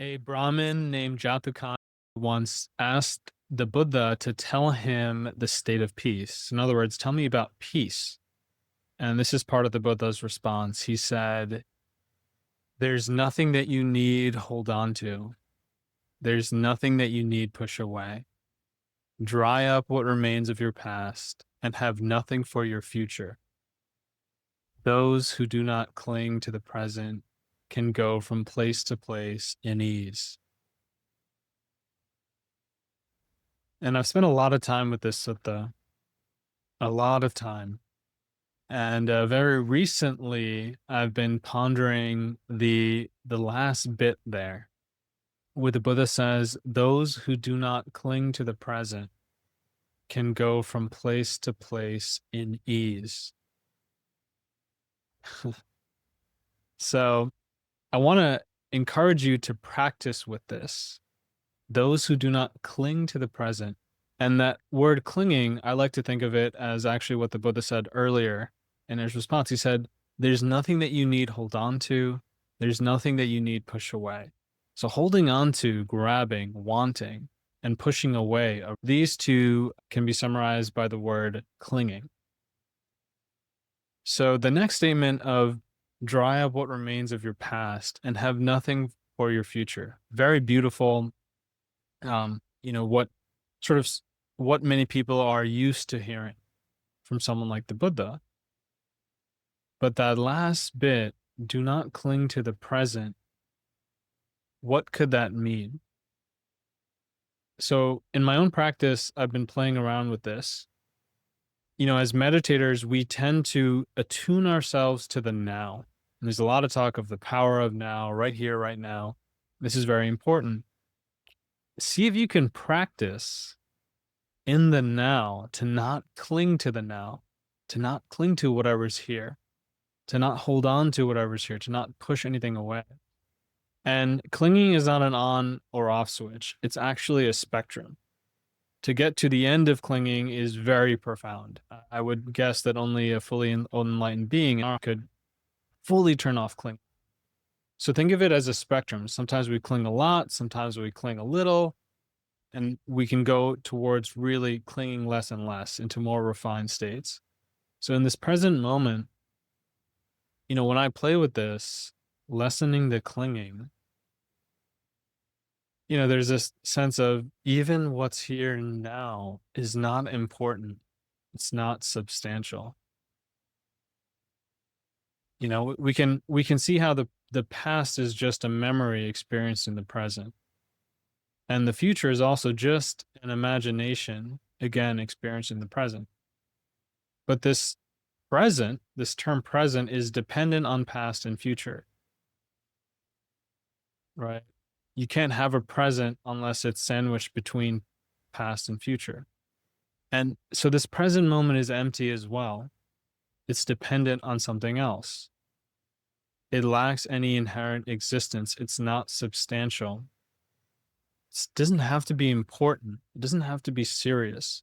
A Brahmin named Jatukaṇṇin once asked the Buddha to tell him the state of peace. In other words, tell me about peace. And this is part of the Buddha's response. He said, there's nothing that you need hold on to. There's nothing that you need push away. Dry up what remains of your past and have nothing for your future. Those who do not cling to the present can go from place to place in ease. And I've spent a lot of time with this sutta, a lot of time. And very recently, I've been pondering the last bit there, where the Buddha says, "Those who do not cling to the present can go from place to place in ease." So I want to encourage you to practice with this. Those who do not cling to the present. And that word clinging, I like to think of it as actually what the Buddha said earlier in his response. He said, there's nothing that you need hold on to. There's nothing that you need push away. So holding on to, grabbing, wanting, and pushing away, these two can be summarized by the word clinging. So the next statement of dry up what remains of your past and have nothing for your future. Very beautiful. What sort of what many people are used to hearing from someone like the Buddha. But that last bit, do not cling to the present. What could that mean? So in my own practice, I've been playing around with this. As meditators, we tend to attune ourselves to the now. And there's a lot of talk of the power of now, right here, right now. This is very important. See if you can practice in the now to not cling to the now, to not cling to whatever's here, to not hold on to whatever's here, to not push anything away. And clinging is not an on or off switch. It's actually a spectrum. To get to the end of clinging is very profound. I would guess that only a fully enlightened being could fully turn off clinging. So think of it as a spectrum. Sometimes we cling a lot, sometimes we cling a little, and we can go towards really clinging less and less into more refined states. So in this present moment, when I play with this, lessening the clinging, there's this sense of even what's here now is not important. It's not substantial. We can see how the past is just a memory experienced in the present. And the future is also just an imagination, again, experienced in the present. But this term present is dependent on past and future, right? You can't have a present unless it's sandwiched between past and future. And so this present moment is empty as well. It's dependent on something else. It lacks any inherent existence. It's not substantial. It doesn't have to be important. It doesn't have to be serious.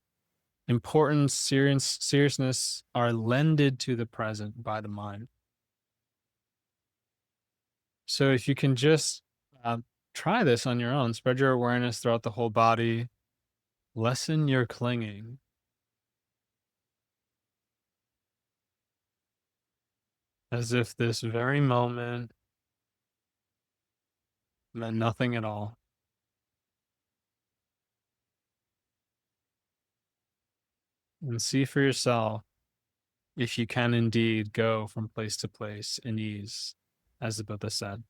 Importance, seriousness are lended to the present by the mind. So if you can just try this on your own, spread your awareness throughout the whole body, lessen your clinging. As if this very moment meant nothing at all. And see for yourself if you can indeed go from place to place in ease, as the Buddha said.